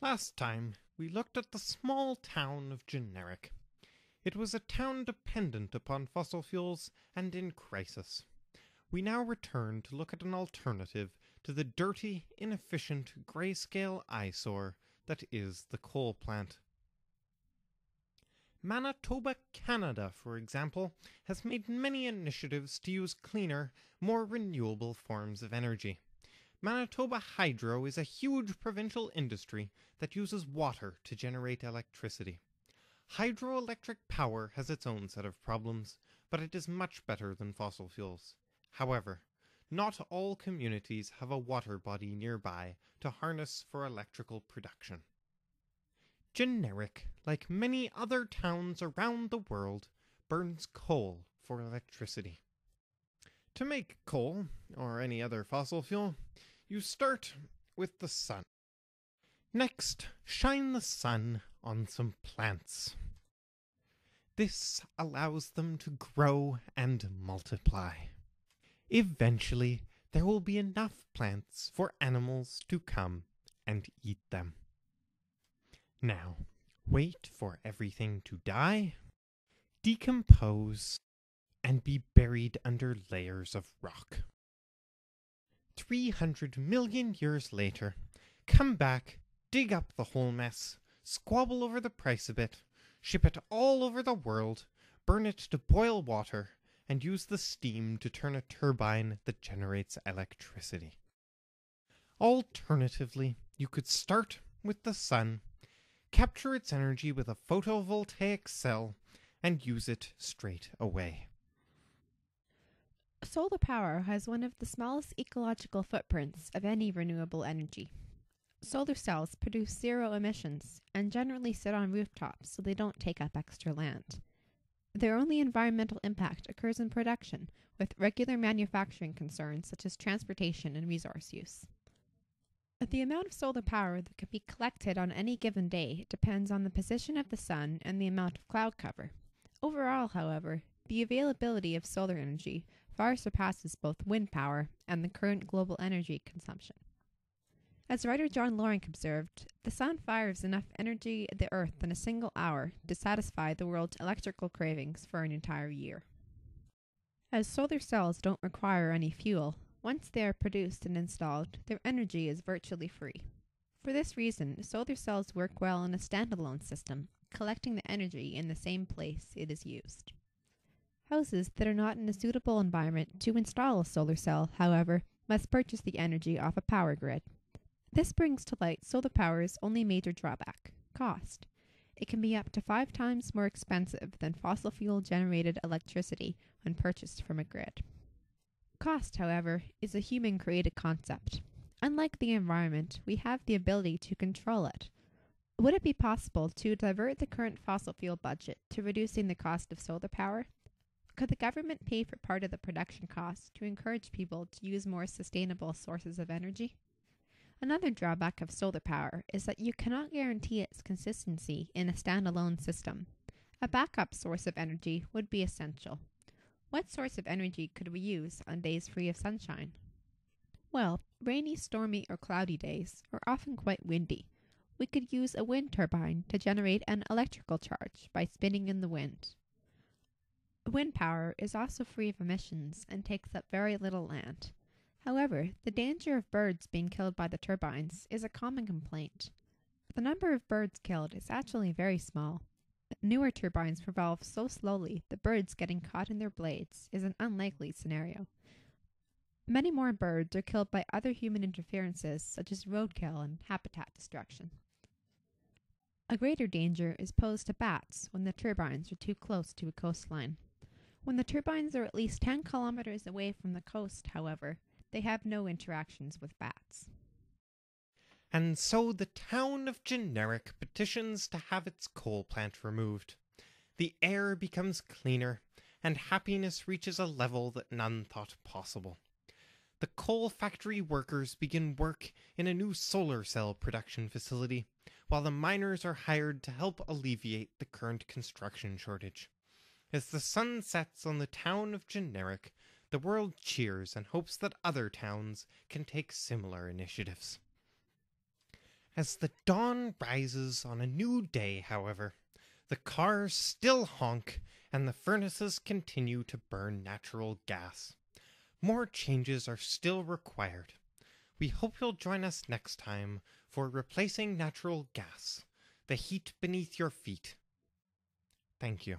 Last time, we looked at the small town of Generic. It was a town dependent upon fossil fuels and in crisis. We now return to look at an alternative to the dirty, inefficient, grayscale eyesore that is the coal plant. Manitoba, Canada, for example, has made many initiatives to use cleaner, more renewable forms of energy. Manitoba Hydro is a huge provincial industry that uses water to generate electricity. Hydroelectric power has its own set of problems, but it is much better than fossil fuels. However, not all communities have a water body nearby to harness for electrical production. Generic, like many other towns around the world, burns coal for electricity. To make coal, or any other fossil fuel, you start with the sun. Next, shine the sun on some plants. This allows them to grow and multiply. Eventually, there will be enough plants for animals to come and eat them. Now, wait for everything to die, decompose, and be buried under layers of rock. 300 million years later, come back, dig up the whole mess, squabble over the price a bit, ship it all over the world, burn it to boil water, and use the steam to turn a turbine that generates electricity. Alternatively, you could start with the sun, capture its energy with a photovoltaic cell, and use it straight away. Solar power has one of the smallest ecological footprints of any renewable energy. Solar cells produce zero emissions and generally sit on rooftops so they don't take up extra land. Their only environmental impact occurs in production, with regular manufacturing concerns such as transportation and resource use. The amount of solar power that can be collected on any given day depends on the position of the sun and the amount of cloud cover. Overall, however, the availability of solar energy far surpasses both wind power and the current global energy consumption. As writer John Loring observed, the sun fires enough energy at the earth in a single hour to satisfy the world's electrical cravings for an entire year. As solar cells don't require any fuel, once they are produced and installed, their energy is virtually free. For this reason, solar cells work well in a standalone system, collecting the energy in the same place it is used. Houses that are not in a suitable environment to install a solar cell, however, must purchase the energy off a power grid. This brings to light solar power's only major drawback: cost. It can be up to 5 times more expensive than fossil fuel-generated electricity when purchased from a grid. Cost, however, is a human-created concept. Unlike the environment, we have the ability to control it. Would it be possible to divert the current fossil fuel budget to reducing the cost of solar power? Could the government pay for part of the production costs to encourage people to use more sustainable sources of energy? Another drawback of solar power is that you cannot guarantee its consistency in a standalone system. A backup source of energy would be essential. What source of energy could we use on days free of sunshine? Well, rainy, stormy, or cloudy days are often quite windy. We could use a wind turbine to generate an electrical charge by spinning in the wind. Wind power is also free of emissions and takes up very little land. However, the danger of birds being killed by the turbines is a common complaint. The number of birds killed is actually very small. Newer turbines revolve so slowly that birds getting caught in their blades is an unlikely scenario. Many more birds are killed by other human interferences such as roadkill and habitat destruction. A greater danger is posed to bats when the turbines are too close to a coastline. When the turbines are at least 10 kilometers away from the coast, however, they have no interactions with bats. And so the town of Generic petitions to have its coal plant removed. The air becomes cleaner, and happiness reaches a level that none thought possible. The coal factory workers begin work in a new solar cell production facility, while the miners are hired to help alleviate the current construction shortage. As the sun sets on the town of Generic, the world cheers and hopes that other towns can take similar initiatives. As the dawn rises on a new day, however, the cars still honk and the furnaces continue to burn natural gas. More changes are still required. We hope you'll join us next time for Replacing Natural Gas, the heat beneath your feet. Thank you.